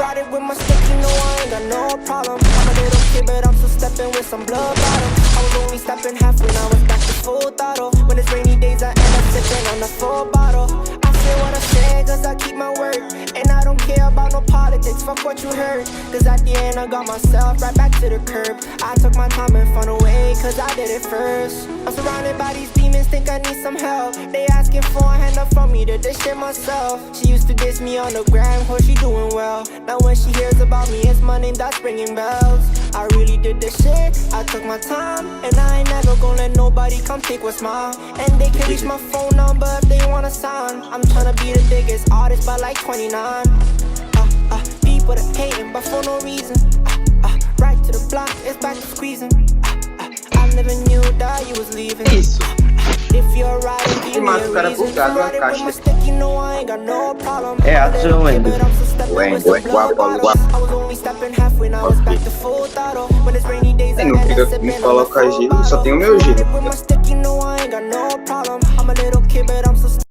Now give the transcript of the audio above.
riding with my stick, you know I ain't got no problem. I'm a little kid, but I'm still stepping with some blood bottom. I was only stepping half when I was back to full throttle. When it's rainy days, I end up sipping on the full bottle. I say what I say, cause I keep my word. And I don't care about no politics, fuck what you heard. Cause at the end I got myself right back to the curb. I took my time and found a way, cause I did it first. I'm surrounded by these demons, think I need some help. They asking for a hand up from me to dish it myself. She used to diss me on the gram, hope she doing well. Now when she hears about me, it's my name that's ringing bells. I really did this shit, I took my time. And I ain't never gonna let nobody come take what's mine. And they can reach my phone number if they wanna sign. I'm tryna be the biggest artist by like 29. People that hating but for no reason. Right to the block, it's back to squeezing. I never knew that you was leaving. Isso. If you're riding, give me a Mata o cara reason. bugado na Riding with my caixa. stick, you know I ain't got no problem. É a Joanne. Não fica me coloca G, só tem o meu G.